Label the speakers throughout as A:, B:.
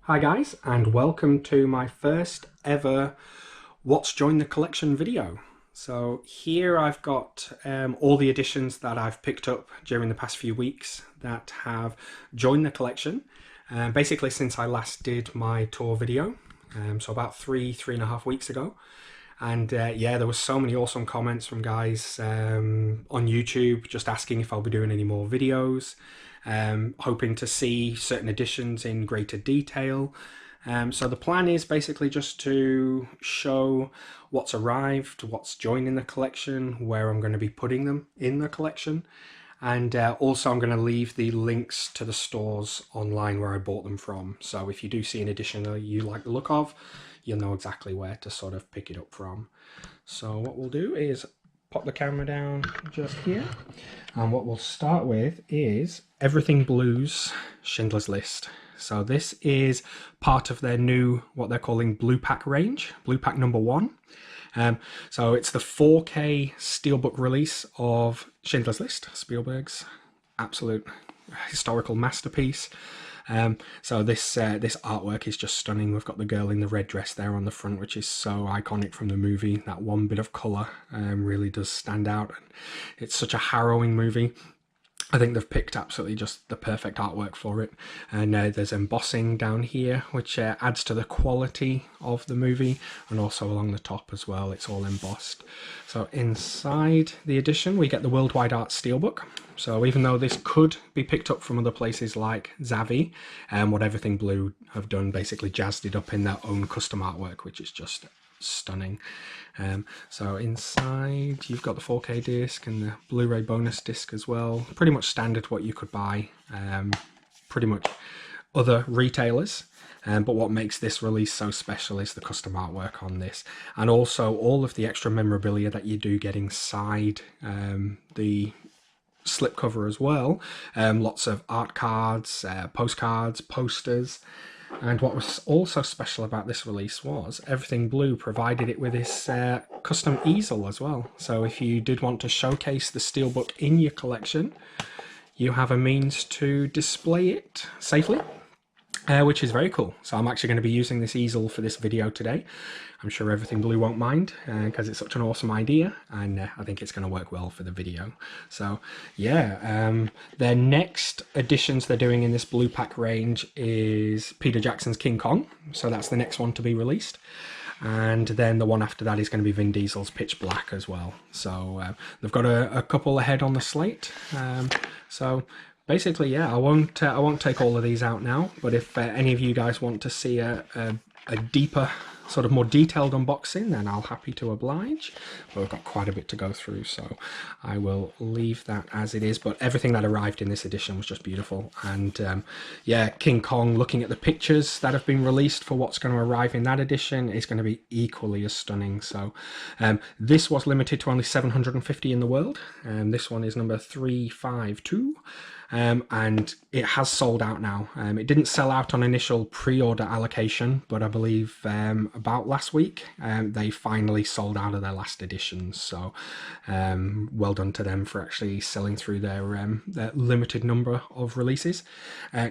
A: Hi guys, and welcome to my first ever What's Joined the Collection video. So here I've got all the editions that I've picked up during the past few weeks that have joined the collection. Basically since I last did my tour video, so about three and a half weeks ago. And yeah, there was so many awesome comments from guys on YouTube just asking if I'll be doing any more videos, hoping to see certain editions in greater detail. So the plan is basically just to show what's arrived, what's joining the collection, where I'm going to be putting them in the collection. And also I'm going to leave the links to the stores online where I bought them from. So if you do see an edition that you like the look of, you'll know exactly where to sort of pick it up from. So what we'll do is pop the camera down just here. And what we'll start with is Everything Blues Schindler's List. So this is part of their new, what they're calling Blue Pack range, Blue Pack number 1. So it's the 4K Steelbook release of Schindler's List, Spielberg's absolute historical masterpiece. So this artwork is just stunning. We've got the girl in the red dress there on the front, which is so iconic from the movie. That one bit of colour really does stand out. It's such a harrowing movie. I think they've picked absolutely just the perfect artwork for it. And there's embossing down here, which adds to the quality of the movie, and also along the top as well, it's all embossed. So inside the edition, we get the Worldwide Art Steelbook. So even though this could be picked up from other places like Zavvi, what Everything Blue have done, basically jazzed it up in their own custom artwork, which is just stunning. So inside you've got the 4K disc and the Blu-ray bonus disc as well. Pretty much standard what you could buy, pretty much other retailers. But what makes this release so special is the custom artwork on this, and also all of the extra memorabilia that you do get inside the slipcover as well. Lots of art cards, postcards, posters. And what was also special about this release was Everything Blue provided it with this custom easel as well. So if you did want to showcase the Steelbook in your collection, you have a means to display it safely, which is very cool. So I'm actually going to be using this easel for this video today. I'm sure Everything Blue won't mind because it's such an awesome idea, and I think it's going to work well for the video. So yeah, their next editions they're doing in this Blue Pack range is Peter Jackson's King Kong. So that's the next one to be released. And then the one after that is going to be Vin Diesel's Pitch Black as well. So they've got a couple ahead on the slate. So basically, yeah, I won't take all of these out now, but if any of you guys want to see a deeper, sort of more detailed unboxing, then I'll happy to oblige. But we've got quite a bit to go through, so I will leave that as it is. But everything that arrived in this edition was just beautiful. And yeah, King Kong, looking at the pictures that have been released for what's going to arrive in that edition, is going to be equally as stunning. So this was limited to only 750 in the world, and this one is number 352. And it has sold out now. It didn't sell out on initial pre-order allocation, but I believe about last week they finally sold out of their last editions. So well done to them for actually selling through their limited number of releases.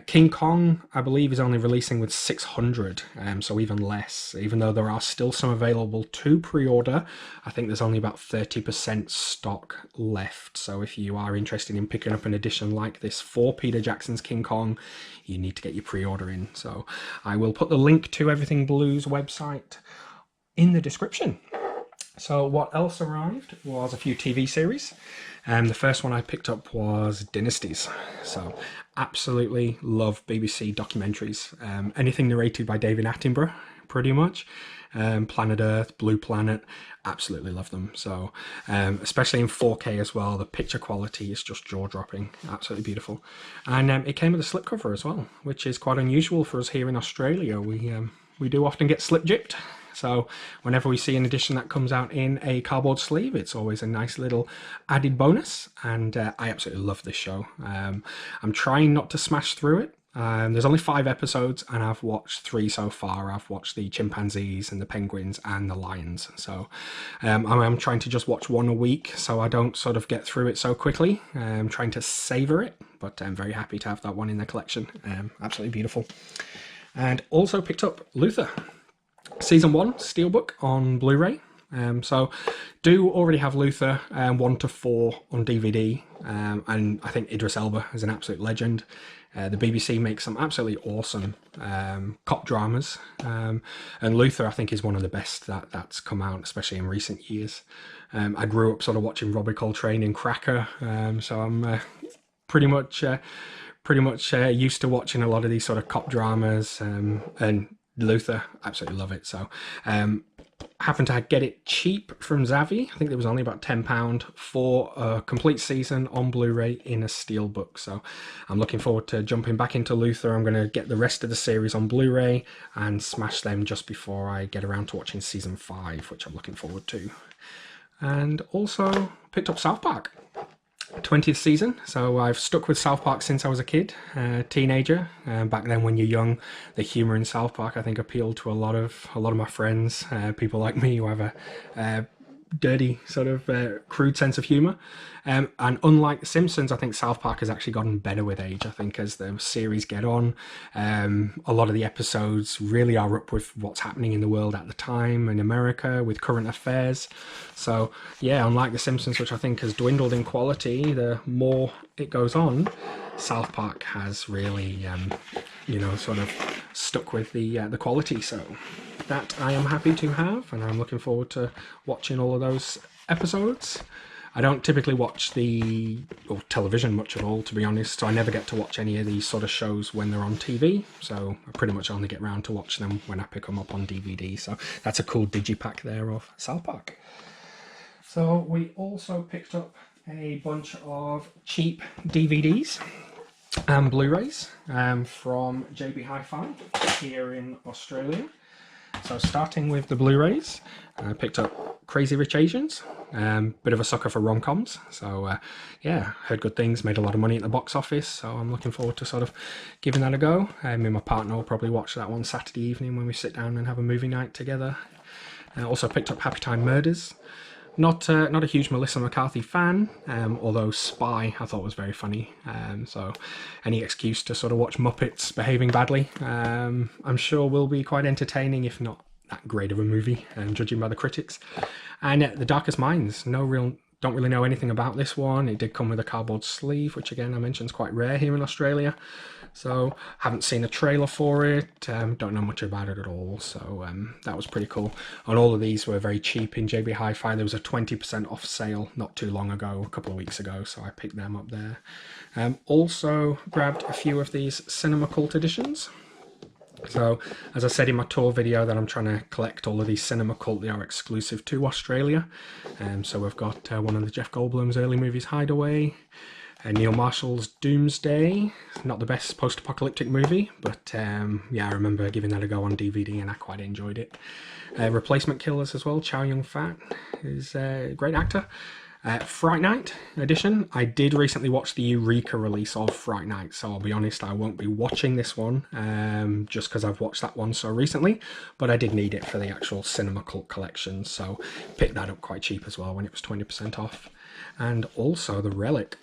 A: King Kong, I believe, is only releasing with 600, so even less. Even though there are still some available to pre-order, I think there's only about 30% stock left. So if you are interested in picking up an edition like this for Peter Jackson's King Kong, you need to get your pre-order in. So I will put the link to Everything Blue's website in the description. So what else arrived was a few TV series. The first one I picked up was Dynasties. So absolutely love BBC documentaries. Anything narrated by David Attenborough, pretty much. Planet Earth, Blue Planet, absolutely love them. So especially in 4K as well, the picture quality is just jaw-dropping, absolutely beautiful. And it came with a slipcover as well, which is quite unusual for us here in Australia. We do often get slip-gypped. So whenever we see an edition that comes out in a cardboard sleeve, it's always a nice little added bonus, and I absolutely love this show. I'm trying not to smash through it. There's only 5 episodes, and I've watched 3 so far. I've watched the chimpanzees and the penguins and the lions. So I'm trying to just watch one a week so I don't sort of get through it so quickly. I'm trying to savor it, but I'm very happy to have that one in the collection. Absolutely beautiful. And also picked up Luther, Season 1, Steelbook on Blu-ray. So do already have Luther 1 to 4 on DVD, and I think Idris Elba is an absolute legend. The BBC makes some absolutely awesome cop dramas, and Luther I think is one of the best that's come out, especially in recent years. I grew up sort of watching Robbie Coltrane in Cracker, so I'm pretty much used to watching a lot of these sort of cop dramas, and Luther, absolutely love it. So happened to get it cheap from Zavvi. I think it was only about £10 for a complete season on Blu-ray in a Steelbook. So I'm looking forward to jumping back into Luther. I'm going to get the rest of the series on Blu-ray and smash them just before I get around to watching season 5, which I'm looking forward to. And also picked up South Park. 20th season, so I've stuck with South Park since I was a kid, teenager. Back then, when you're young, the humour in South Park I think appealed to a lot of my friends, people like me who have a dirty sort of crude sense of humour. And unlike The Simpsons, I think South Park has actually gotten better with age. I think as the series get on, a lot of the episodes really are up with what's happening in the world at the time in America with current affairs. So yeah, unlike The Simpsons, which I think has dwindled in quality, the more it goes on, South Park has really, sort of stuck with the quality. So that I am happy to have, and I'm looking forward to watching all of those episodes. I don't typically watch television much at all, to be honest, so I never get to watch any of these sort of shows when they're on TV, so I pretty much only get round to watch them when I pick them up on DVD. So that's a cool digipack there of South Park. So we also picked up a bunch of cheap DVDs and Blu-rays from JB Hi-Fi here in Australia. So starting with the Blu-rays, I picked up Crazy Rich Asians, bit of a sucker for rom-coms, so yeah, heard good things, made a lot of money at the box office, so I'm looking forward to sort of giving that a go. Me and my partner will probably watch that one Saturday evening when we sit down and have a movie night together. Also picked up Happy Time Murders. Not a huge Melissa McCarthy fan, although Spy I thought was very funny. So any excuse to sort of watch Muppets behaving badly, I'm sure will be quite entertaining, if not that great of a movie, judging by the critics. And The Darkest Minds, don't really know anything about this one. It did come with a cardboard sleeve, which again I mentioned is quite rare here in Australia. So haven't seen a trailer for it, don't know much about it at all, so that was pretty cool. And all of these were very cheap in JB Hi-Fi. There was a 20% off sale not too long ago, a couple of weeks ago, so I picked them up there. Also grabbed a few of these Cinema Cult editions. So, as I said in my tour video, that I'm trying to collect all of these Cinema Cult. They are exclusive to Australia. So we've got one of the Jeff Goldblum's early movies, Hideaway. Neil Marshall's Doomsday. Not the best post-apocalyptic movie, but yeah, I remember giving that a go on DVD and I quite enjoyed it. Replacement Killers as well. Chow Yun-fat is a great actor. Fright Night edition. I did recently watch the Eureka release of Fright Night, so I'll be honest, I won't be watching this one just because I've watched that one so recently, but I did need it for the actual Cinema Cult collection, so picked that up quite cheap as well when it was 20% off. And also The Relic.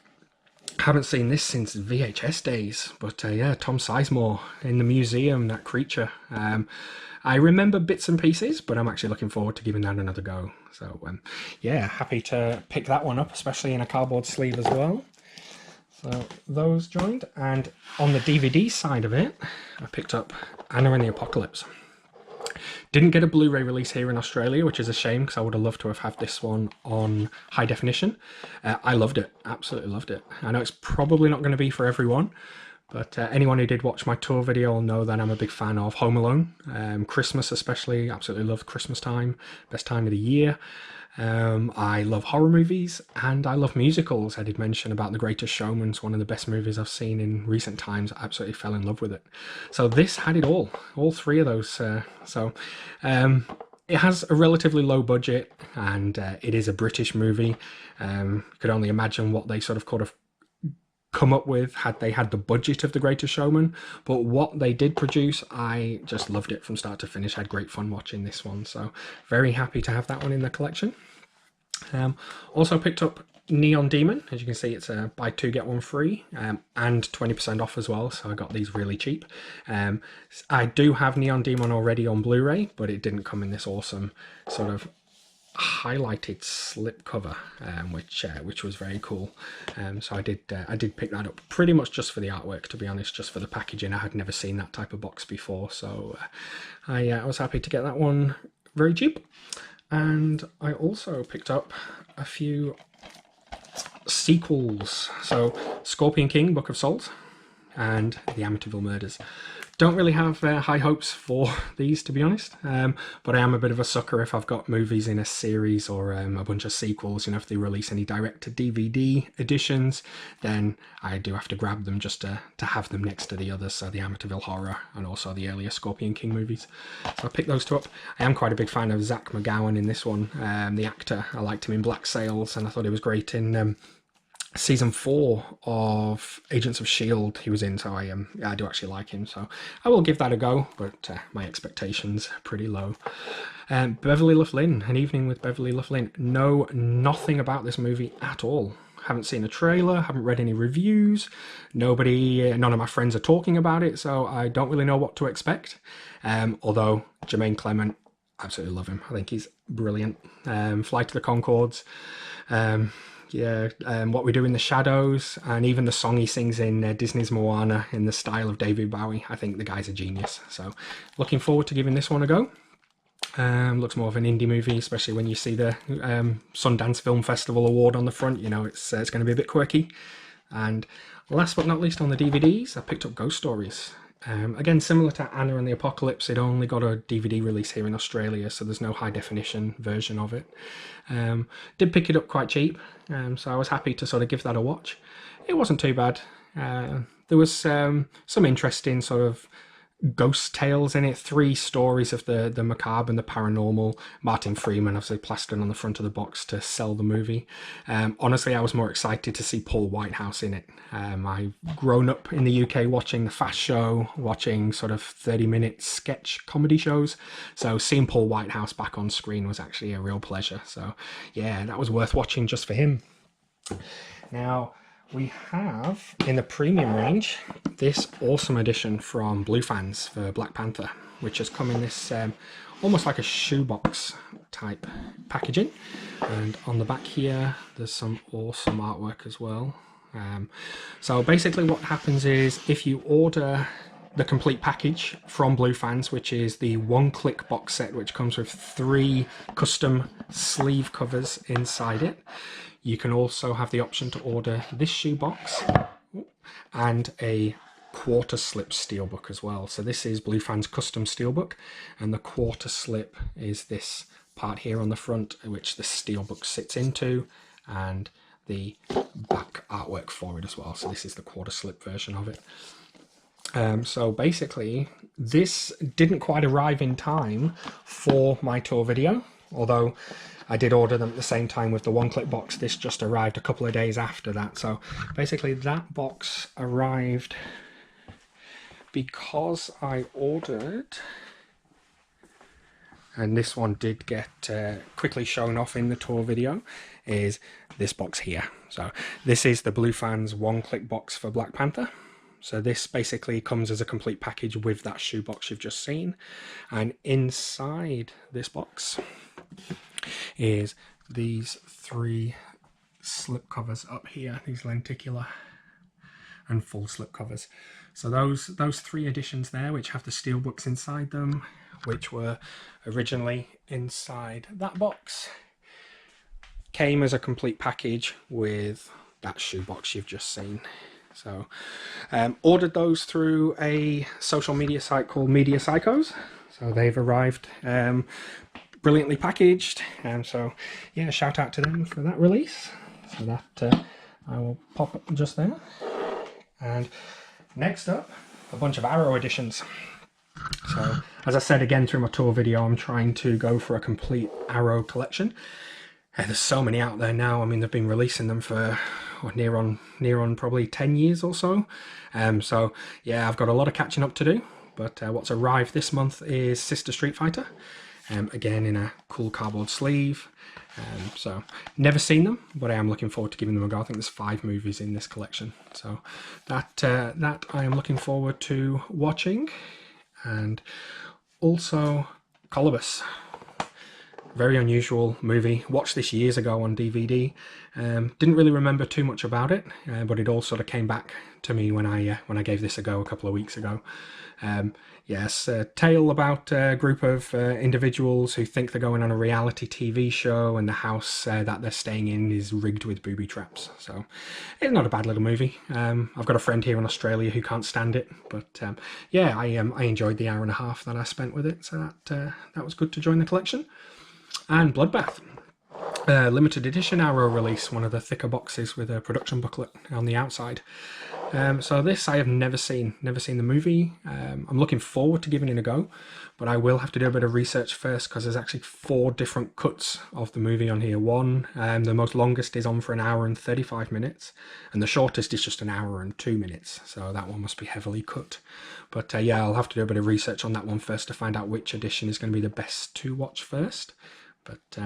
A: Haven't seen this since VHS days, but yeah, Tom Sizemore in the museum, that creature. I remember bits and pieces, but I'm actually looking forward to giving that another go. So yeah, happy to pick that one up, especially in a cardboard sleeve as well. So those joined, and on the DVD side of it, I picked up Anna and the Apocalypse. Didn't get a Blu-ray release here in Australia, which is a shame because I would have loved to have had this one on high definition. I loved it, absolutely loved it. I know it's probably not going to be for everyone, but anyone who did watch my tour video will know that I'm a big fan of Home Alone. Christmas especially, absolutely love Christmas time, best time of the year. I love horror movies and I love musicals. I did mention about The Greatest Showman, one of the best movies I've seen in recent times. I absolutely fell in love with it. So this had it all three of those. It has a relatively low budget and it is a British movie. You could only imagine what they sort of come up with had they had the budget of The Greatest Showman, but what they did produce, I just loved it from start to finish. I had great fun watching this one, so very happy to have that one in the collection. Also picked up Neon Demon. As you can see, it's a buy two get one free, and 20% off as well, so I got these really cheap. I do have Neon Demon already on Blu-ray, but it didn't come in this awesome sort of highlighted slip cover, which was very cool. So I did pick that up pretty much just for the artwork, to be honest, just for the packaging. I had never seen that type of box before, so I was happy to get that one very cheap. And I also picked up a few sequels, so Scorpion King, Book of Souls, and The Amityville Murders. Don't really have high hopes for these, to be honest, but I am a bit of a sucker if I've got movies in a series or a bunch of sequels. You know, if they release any direct-to-DVD editions, then I do have to grab them just to have them next to the others, so the Amityville Horror and also the earlier Scorpion King movies. So I picked those two up. I am quite a big fan of Zach McGowan in this one, the actor. I liked him in Black Sails, and I thought he was great in season 4 of Agents of S.H.I.E.L.D. he was in, so I do actually like him, so I will give that a go, but my expectations are pretty low. Beverly Loughlin, An Evening with Beverly Loughlin. Know nothing about this movie at all. Haven't seen a trailer, haven't read any reviews, none of my friends are talking about it, so I don't really know what to expect. Although Jermaine Clement, absolutely love him. I think he's brilliant. Flight to the Conchords. What We Do in the Shadows, and even the song he sings in Disney's Moana in the style of David Bowie. I think the guy's a genius, so looking forward to giving this one a go. Looks more of an indie movie, especially when you see the Sundance Film Festival award on the front. You know, it's going to be a bit quirky. And last but not least, on the DVDs, I picked up Ghost Stories. Again, similar to Anna and the Apocalypse, it only got a DVD release here in Australia, so there's no high definition version of it. Did pick it up quite cheap, so I was happy to sort of give that a watch. It wasn't too bad. There was some interesting sort of ghost tales in it, 3 stories of the macabre and the paranormal. Martin Freeman obviously plastered on the front of the box to sell the movie. Honestly, I was more excited to see Paul Whitehouse in it. I've grown up in the UK watching The Fast Show, watching sort of 30-minute sketch comedy shows, so seeing Paul Whitehouse back on screen was actually a real pleasure. So yeah, that was worth watching just for him. Now, we have, in the premium range, this awesome edition from Blue Fans for Black Panther, which has come in this almost like a shoebox type packaging. And on the back here, there's some awesome artwork as well. So basically what happens is, if you order the complete package from Blue Fans, which is the one-click box set, which comes with 3 custom sleeve covers inside it, you can also have the option to order this shoebox and a quarter slip steelbook as well. So this is Blue Fans custom steelbook, and the quarter slip is this part here on the front, which the steelbook sits into, and the back artwork for it as well. So this is the quarter slip version of it. So basically, this didn't quite arrive in time for my tour video, although I did order them at the same time with the one-click box. This just arrived a couple of days after that. So basically that box arrived because I ordered, and this one did get quickly shown off in the tour video, is this box here. So this is the Blue Fans one-click box for Black Panther. So this basically comes as a complete package with that shoebox you've just seen. And inside this box is these 3 slip covers up here, these lenticular and full slip covers. So those 3 editions there, which have the steelbooks inside them, which were originally inside that box, came as a complete package with that shoebox you've just seen. So ordered those through a social media site called Media Psychos. So they've arrived brilliantly packaged, and so yeah, shout out to them for that release. So that I will pop up just there. And next up, a bunch of Arrow editions. So as I said again through my tour video, I'm trying to go for a complete Arrow collection. There's so many out there now. I mean, they've been releasing them for near on probably 10 years or so. So yeah, I've got a lot of catching up to do. But what's arrived this month is Sister Street Fighter. again in a cool cardboard sleeve. So never seen them, but I am looking forward to giving them a go. I think there's 5 movies in this collection, so that I am looking forward to watching. And also Colobus, very unusual movie. Watched this years ago on DVD. Didn't really remember too much about it, but it all sort of came back to me when I gave this a go a couple of weeks ago. Yes, a tale about a group of individuals who think they're going on a reality TV show, and the house that they're staying in is rigged with booby traps. So it's not a bad little movie. I've got a friend here in Australia who can't stand it, but yeah, I enjoyed the hour and a half that I spent with it, so that was good to join the collection. And Bloodbath, limited edition Arrow release, one of the thicker boxes with a production booklet on the outside. So this I have never seen the movie. I'm looking forward to giving it a go, but I will have to do a bit of research first, because there's actually 4 different cuts of the movie on here. One, the most longest is on for 1 hour and 35 minutes, and the shortest is just 1 hour and 2 minutes, so that one must be heavily cut. But yeah, I'll have to do a bit of research on that one first to find out which edition is going to be the best to watch first. But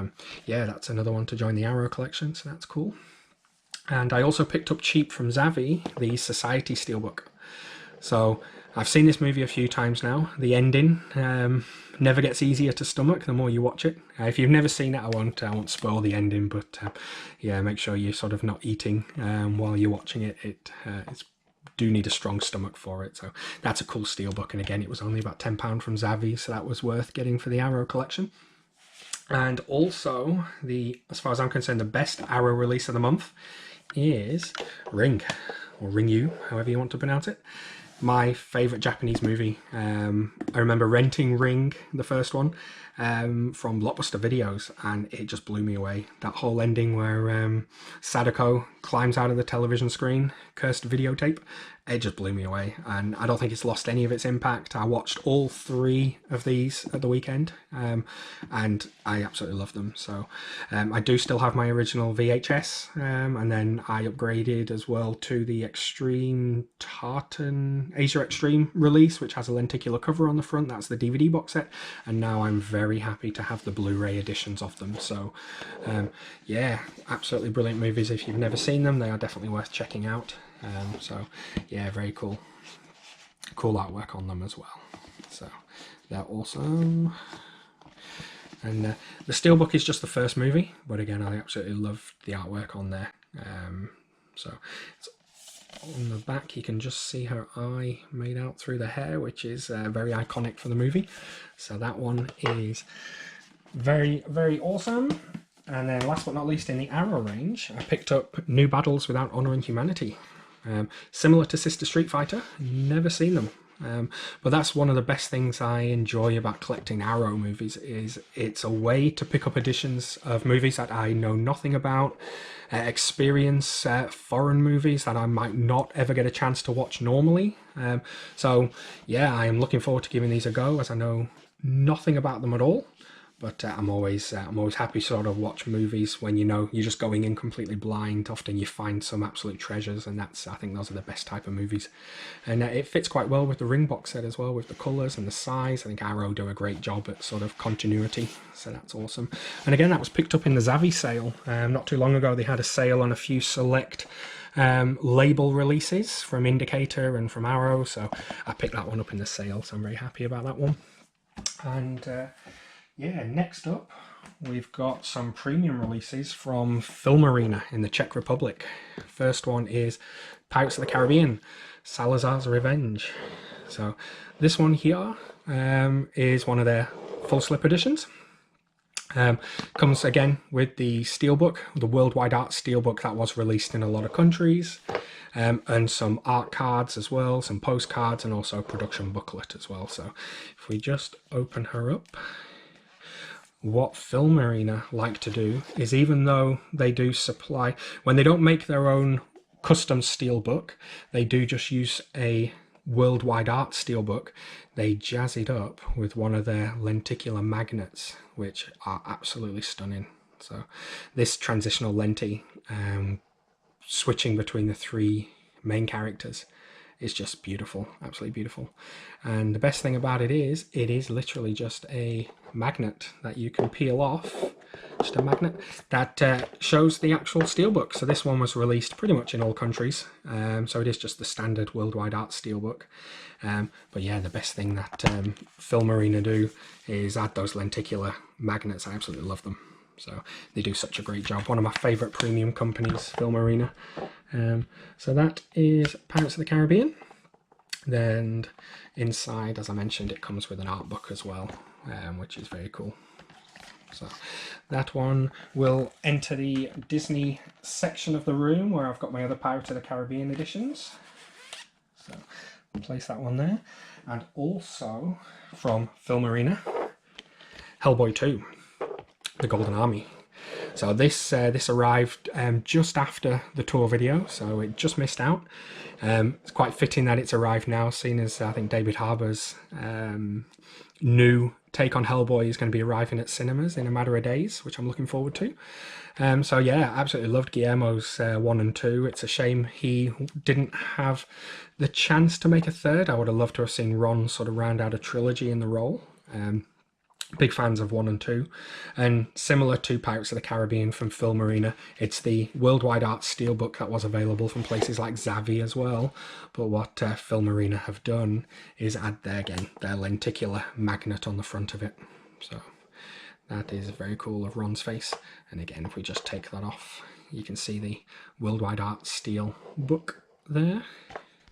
A: yeah, that's another one to join the Arrow collection, so that's cool. And I also picked up cheap from Zavvi the Society Steelbook. So I've seen this movie a few times now. The ending never gets easier to stomach the more you watch it. If you've never seen it, I won't spoil the ending, but yeah, make sure you're sort of not eating while you're watching it. It's do need a strong stomach for it. So that's a cool steelbook, and again, it was only about £10 from Zavvi, so that was worth getting for the Arrow collection. And also, as far as I'm concerned, the best Arrow release of the month is Ring, or Ring-You, however you want to pronounce it. My favourite Japanese movie. I remember renting Ring, the first one, from Blockbuster Videos, and it just blew me away. That whole ending where Sadako climbs out of the television screen, cursed videotape, it just blew me away, and I don't think it's lost any of its impact. I watched all 3 of these at the weekend, and I absolutely love them. So I do still have my original VHS, and then I upgraded as well to the Extreme Tartan Asia Extreme release, which has a lenticular cover on the front. That's the DVD box set, and now I'm very happy to have the Blu-ray editions of them. So yeah, absolutely brilliant movies. If you've never seen them, they are definitely worth checking out. So yeah, very cool artwork on them as well, so they're awesome. And the steelbook is just the first movie, but again, I absolutely love the artwork on there. So it's on the back, you can just see her eye made out through the hair, which is very iconic for the movie. So that one is very, very awesome. And then last but not least, in the Arrow range, I picked up New Battles Without Honor and Humanity. Similar to Sister Street Fighter, never seen them. But that's one of the best things I enjoy about collecting Arrow movies, is it's a way to pick up editions of movies that I know nothing about, experience foreign movies that I might not ever get a chance to watch normally. So yeah, I am looking forward to giving these a go, as I know nothing about them at all. But I'm always happy to sort of watch movies when you're just going in completely blind. Often you find some absolute treasures, and I think those are the best type of movies. And it fits quite well with the Ring box set as well, with the colours and the size. I think Arrow do a great job at sort of continuity, so that's awesome. And again, that was picked up in the Zavvi sale. Not too long ago, they had a sale on a few select label releases from Indicator and from Arrow, so I picked that one up in the sale, so I'm very happy about that one. And yeah, next up we've got some premium releases from Film Arena in the Czech Republic. First one is Pirates of the Caribbean, Salazar's Revenge. So this one here is one of their full slip editions. Comes again with the steelbook, the worldwide art steelbook that was released in a lot of countries, and some art cards as well, some postcards, and also a production booklet as well. So if we just open her up, what Film Arena like to do is, even though they do supply, when they don't make their own custom steelbook, they do just use a worldwide art steelbook, they jazz it up with one of their lenticular magnets, which are absolutely stunning. So this transitional lenti, switching between the 3 main characters, it's just beautiful, absolutely beautiful. And the best thing about it is literally just a magnet that you can peel off, just a magnet that shows the actual steelbook. So this one was released pretty much in all countries, so it is just the standard worldwide art steelbook. But yeah, the best thing that Film Arena do is add those lenticular magnets. I absolutely love them. So they do such a great job. One of my favourite premium companies, Film Arena. So that is Pirates of the Caribbean. Then inside, as I mentioned, it comes with an art book as well, which is very cool. So that one will enter the Disney section of the room where I've got my other Pirates of the Caribbean editions. So I'll place that one there. And also from Film Arena, Hellboy 2. The Golden Army. So this arrived just after the tour video, so it just missed out. It's quite fitting that it's arrived now, seeing as I think David Harbour's new take on Hellboy is going to be arriving at cinemas in a matter of days, which I'm looking forward to. So yeah, absolutely loved Guillermo's 1 and 2. It's a shame he didn't have the chance to make a third. I would have loved to have seen Ron sort of round out a trilogy in the role. Big fans of 1 and 2, and similar to Pirates of the Caribbean from Film Arena, it's the worldwide art steelbook that was available from places like Zavvi as well. But what Film Arena have done is add their lenticular magnet on the front of it. So that is very cool of Ron's face. And again, if we just take that off, you can see the worldwide art steel book there.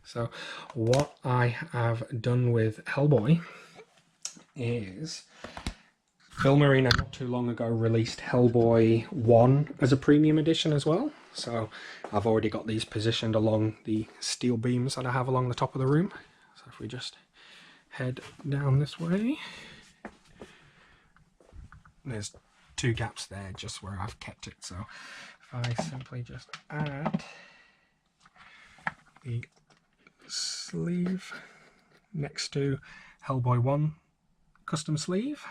A: So what I have done with Hellboy is Film Arena not too long ago released Hellboy 1 as a premium edition as well. So I've already got these positioned along the steel beams that I have along the top of the room. So if we just head down this way, there's 2 gaps there just where I've kept it. So if I simply just add the sleeve next to Hellboy 1 custom sleeve,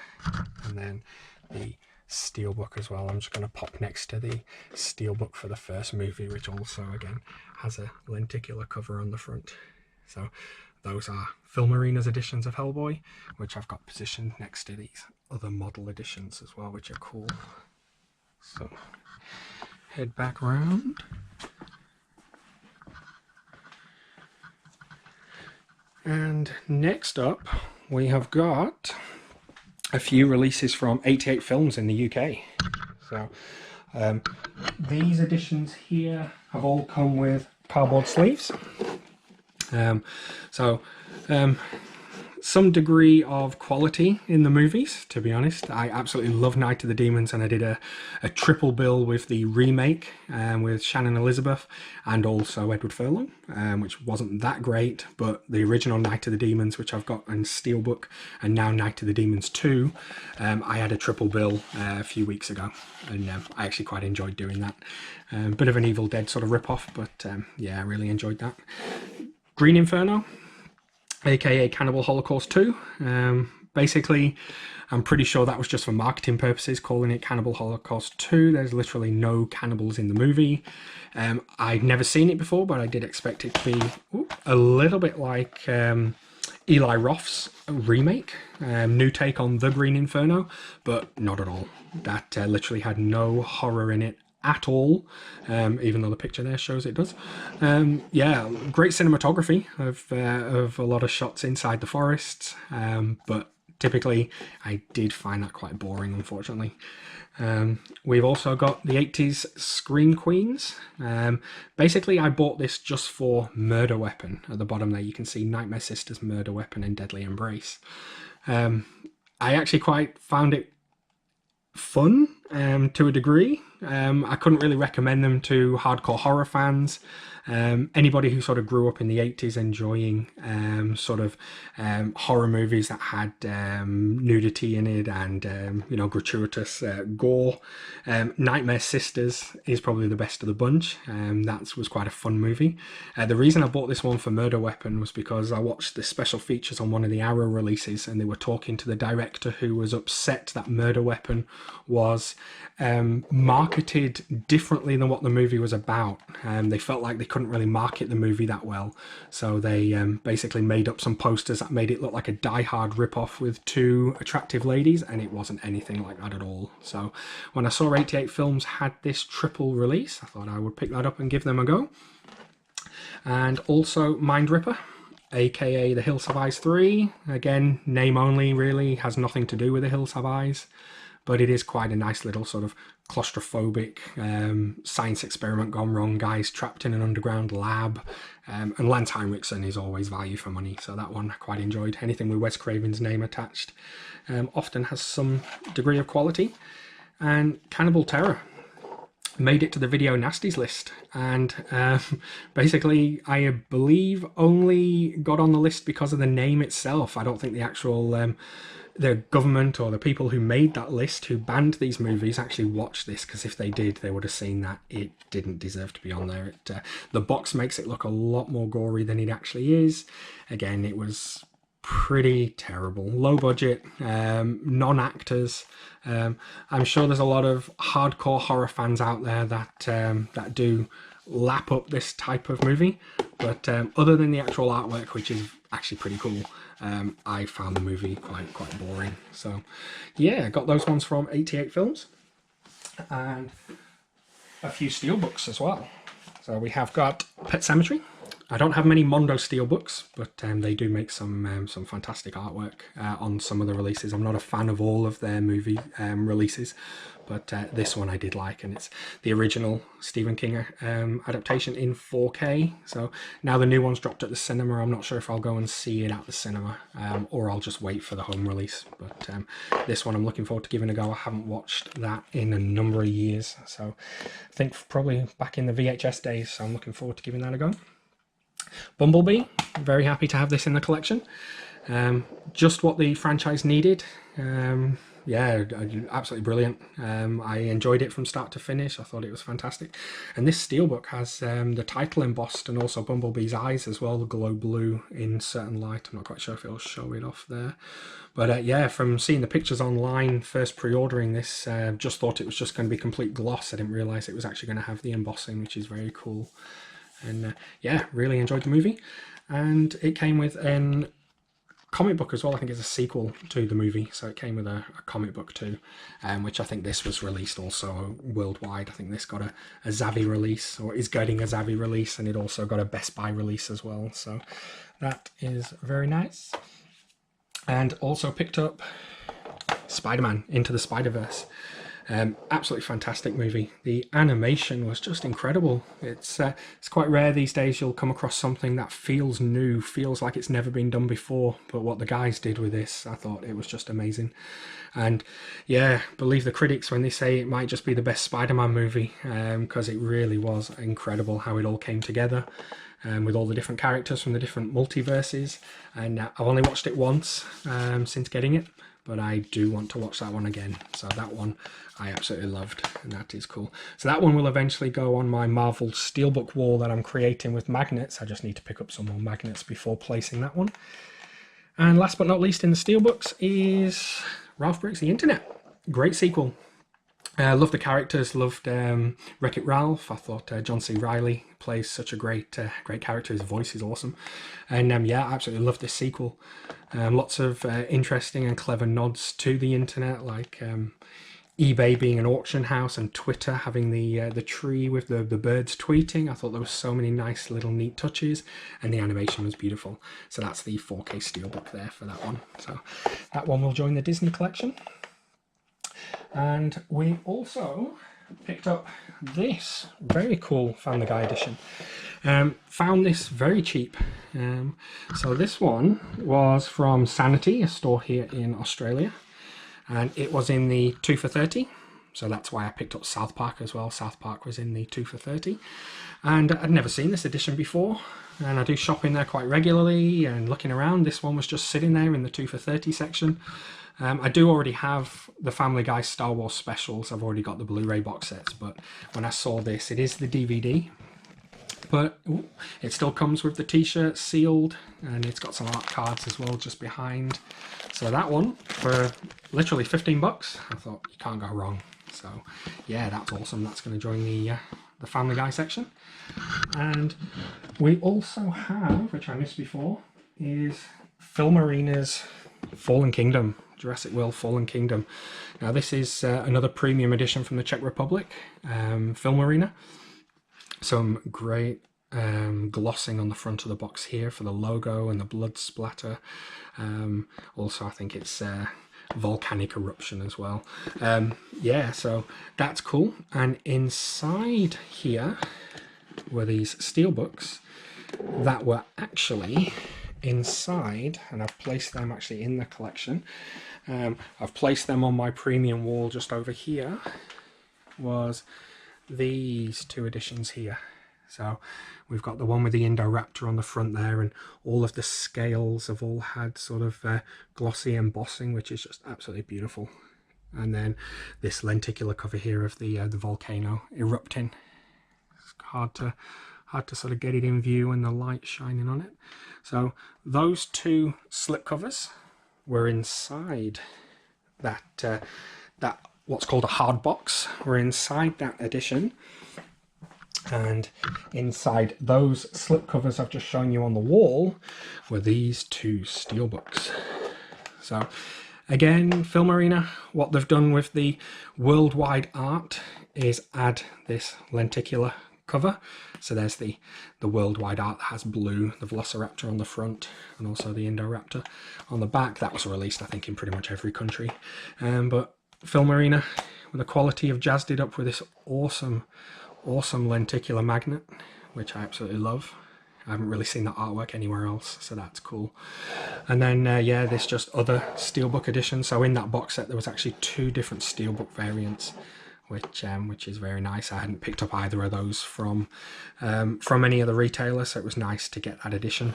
A: and then the steelbook as well. I'm just going to pop next to the steelbook for the first movie, which also again has a lenticular cover on the front. So those are Film Arena's editions of Hellboy, which I've got positioned next to these other model editions as well, which are cool. So head back round. And next up, we have got a few releases from 88 Films in the UK. So these editions here have all come with cardboard sleeves. Some degree of quality in the movies, to be honest. I absolutely love Night of the Demons, and I did a triple bill with the remake with Shannon Elizabeth and also Edward Furlong, which wasn't that great, but the original Night of the Demons, which I've got in Steelbook, and now Night of the Demons 2, I had a triple bill a few weeks ago, and I actually quite enjoyed doing that. Bit of an Evil Dead sort of rip-off, but yeah, I really enjoyed that. Green Inferno, aka Cannibal Holocaust 2. Basically, I'm pretty sure that was just for marketing purposes, calling it Cannibal Holocaust 2. There's literally no cannibals in the movie. I'd never seen it before, but I did expect it to be a little bit like Eli Roth's remake, new take on The Green Inferno, but not at all. That literally had no horror in it at all, even though the picture there shows it does. Yeah, great cinematography of a lot of shots inside the forests, but typically I did find that quite boring, unfortunately. We've also got the 80s Scream Queens. Basically, I bought this just for Murder Weapon. At the bottom there you can see Nightmare Sisters, Murder Weapon and Deadly Embrace. I actually quite found it fun to a degree. I couldn't really recommend them to hardcore horror fans. Anybody who sort of grew up in the 80s enjoying horror movies that had nudity in it and gratuitous gore. Nightmare Sisters is probably the best of the bunch. That was quite a fun movie. The reason I bought this one for Murder Weapon was because I watched the special features on one of the Arrow releases, and they were talking to the director, who was upset that Murder Weapon was marketed differently than what the movie was about. They felt like they couldn't really market the movie that well, so they basically made up some posters that made it look like a Die Hard ripoff with two attractive ladies, and it wasn't anything like that at all. So when I saw 88 Films had this triple release, I thought I would pick that up and give them a go. And also Mind Ripper, aka The Hills Have Eyes 3. Again, name only, really, has nothing to do with The Hills Have Eyes, but it is quite a nice little sort of claustrophobic science experiment gone wrong, guys trapped in an underground lab, and Lance Henriksen is always value for money, so that one I quite enjoyed. Anything with Wes Craven's name attached often has some degree of quality. And Cannibal Tara made it to the video nasties list, and basically I believe only got on the list because of the name itself. I don't think the actual the government or the people who made that list, who banned these movies, actually watched this, because if they did, they would have seen that it didn't deserve to be on there. The box makes it look a lot more gory than it actually is. Again, it was pretty terrible. Low budget, non-actors. I'm sure there's a lot of hardcore horror fans out there that do lap up this type of movie, but other than the actual artwork, which is actually pretty cool, I found the movie quite boring. So yeah, got those ones from 88 Films, and a few Steelbooks as well. So we have got Pet Sematary. I don't have many Mondo Steelbooks, but they do make some fantastic artwork on some of the releases. I'm not a fan of all of their movie releases, but this one I did like, and it's the original Stephen King adaptation in 4K. So now the new one's dropped at the cinema. I'm not sure if I'll go and see it at the cinema, or I'll just wait for the home release. But this one I'm looking forward to giving a go. I haven't watched that in a number of years, so I think probably back in the VHS days, so I'm looking forward to giving that a go. Bumblebee, very happy to have this in the collection. Just what the franchise needed. Yeah, absolutely brilliant. I enjoyed it from start to finish. I thought it was fantastic. And this Steelbook has the title embossed, and also Bumblebee's eyes as well, the glow blue in certain light. I'm not quite sure if it'll show it off there. But yeah, from seeing the pictures online, first pre-ordering this, just thought it was just going to be complete gloss. I didn't realise it was actually going to have the embossing, which is very cool. And yeah, really enjoyed the movie. And it came with a comic book as well. I think it's a sequel to the movie, so it came with a comic book too, which I think this was released also worldwide. I think this got a Zavvi release, or is getting a Zavvi release, and it also got a Best Buy release as well, so that is very nice. And also picked up Spiderman Into the Spiderverse. Absolutely fantastic movie. The animation was just incredible. It's quite rare these days you'll come across something that feels new, feels like it's never been done before, but what the guys did with this, I thought it was just amazing. And yeah, believe the critics when they say it might just be the best Spider-Man movie, because it really was incredible how it all came together, with all the different characters from the different multiverses. And I've only watched it once since getting it, but I do want to watch that one again. So that one I absolutely loved, and that is cool. So that one will eventually go on my Marvel Steelbook wall that I'm creating with magnets. I just need to pick up some more magnets before placing that one. And last but not least in the Steelbooks is Ralph Breaks the Internet. Great sequel. Loved the characters, loved Wreck-It Ralph. I thought John C. Reilly plays such a great character. His voice is awesome. And yeah, I absolutely loved this sequel. Lots of interesting and clever nods to the internet, like eBay being an auction house and Twitter having the tree with the birds tweeting. I thought there was so many nice little neat touches, and the animation was beautiful. So that's the 4K Steelbook there for that one. So that one will join the Disney collection. And we also picked up this very cool Family Guy edition. Found this very cheap. So this one was from Sanity, a store here in Australia, and it was in the 2 for 30. So that's why I picked up South Park as well. South Park was in the 2 for 30, and I'd never seen this edition before, and I do shop in there quite regularly, and looking around, this one was just sitting there in the 2 for 30 section. I do already have the Family Guy Star Wars specials. I've already got the Blu-ray box sets, but when I saw this, it is the DVD, but it still comes with the t-shirt sealed, and it's got some art cards as well just behind. So that one, for literally 15 bucks, I thought you can't go wrong. So yeah, that's awesome. That's going to join the Family Guy section. And we also have, which I missed before, is Filmarina's Fallen Kingdom, Jurassic World Fallen Kingdom. Now this is another premium edition from the Czech Republic, Filmarina. Some great glossing on the front of the box here for the logo and the blood splatter. Also, I think it's volcanic eruption as well. Yeah, so that's cool. And inside here were these steelbooks that were actually inside, and I've placed them actually in the collection. I've placed them on my premium wall just over here. Was these two editions here. So we've got the one with the Indoraptor on the front there, and all of the scales have all had sort of glossy embossing, which is just absolutely beautiful. And then this lenticular cover here of the volcano erupting. It's hard to sort of get it in view and the light shining on it. So those two slip covers were inside that what's called a hard box. Were inside that edition. And inside those slip covers I've just shown you on the wall were these two steelbooks. So again, Filmarina, what they've done with the worldwide art is add this lenticular cover. So there's the worldwide art that has blue, the Velociraptor on the front, and also the Indoraptor on the back. That was released, I think, in pretty much every country. But Filmarina, with the quality, have jazzed it up with this awesome lenticular magnet, which I absolutely love. I haven't really seen that artwork anywhere else, so that's cool. And then yeah, this just other steelbook edition. So in that box set there was actually two different steelbook variants, which is very nice. I hadn't picked up either of those from any of the retailers, so it was nice to get that edition.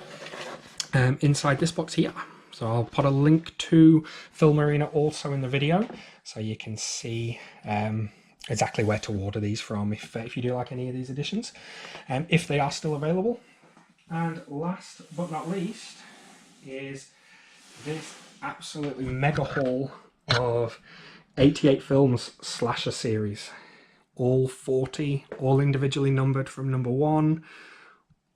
A: Inside this box here, so I'll put a link to Filmarina also in the video, so you can see exactly where to order these from if you do like any of these editions, if they are still available. And last but not least is this absolutely mega haul of 88 films slasher series, all 40, all individually numbered from number 1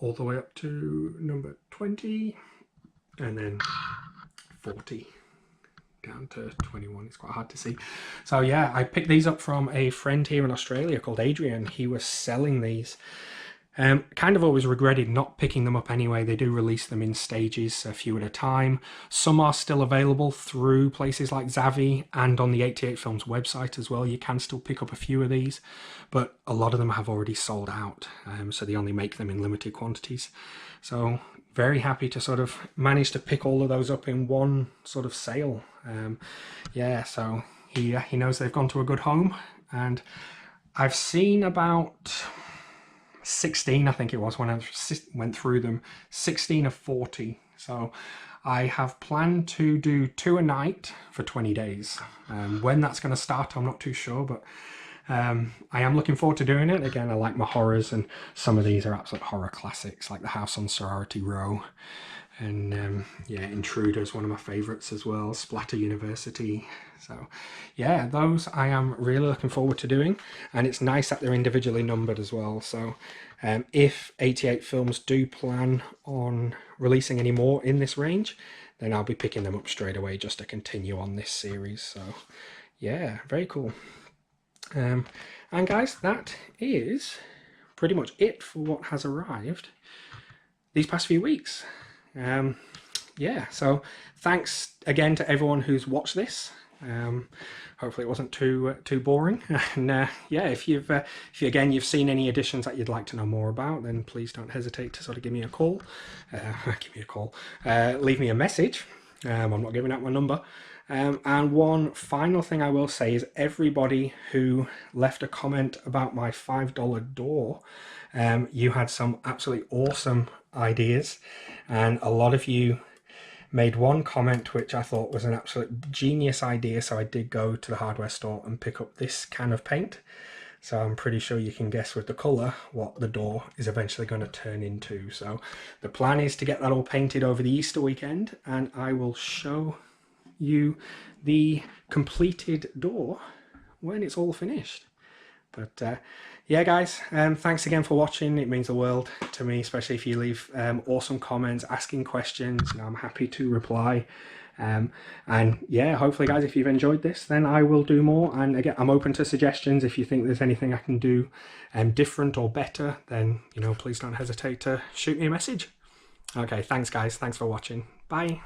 A: all the way up to number 20, and then 40 down to 21. It's quite hard to see. So yeah, I picked these up from a friend here in Australia called Adrian. He was selling these. Kind of always regretted not picking them up anyway. They do release them in stages, a few at a time. Some are still available through places like Zavvi and on the 88 Films website as well. You can still pick up a few of these, but a lot of them have already sold out, so they only make them in limited quantities. So very happy to sort of manage to pick all of those up in one sort of sale. Yeah, so he knows they've gone to a good home, and I've seen about 16, I think it was, when I went through them, 16 of 40. So I have planned to do 2 a night for 20 days. When that's going to start, I'm not too sure, but I am looking forward to doing it. Again, I like my horrors, and some of these are absolute horror classics, like The House on Sorority Row, and yeah, Intruder's one of my favourites as well, Splatter University. So yeah, those I am really looking forward to doing, and it's nice that they're individually numbered as well. So if 88 Films do plan on releasing any more in this range, then I'll be picking them up straight away just to continue on this series. So yeah, very cool. And guys, that is pretty much it for what has arrived these past few weeks. Yeah, so thanks again to everyone who's watched this. Hopefully it wasn't too boring. And yeah, if you've seen any editions that you'd like to know more about, then please don't hesitate to sort of give me a call. Leave me a message. I'm not giving out my number. And one final thing I will say is everybody who left a comment about my $5 door, you had some absolutely awesome ideas, and a lot of you made one comment which I thought was an absolute genius idea, so I did go to the hardware store and pick up this can of paint. So I'm pretty sure you can guess with the colour what the door is eventually going to turn into. So the plan is to get that all painted over the Easter weekend, and I will show you the completed door when it's all finished. But yeah, guys, thanks again for watching. It means the world to me, especially if you leave awesome comments, asking questions. You know, I'm happy to reply. And yeah, hopefully, guys, if you've enjoyed this, then I will do more. And again, I'm open to suggestions. If you think there's anything I can do different or better, then, you know, please don't hesitate to shoot me a message. Okay, thanks, guys. Thanks for watching. Bye.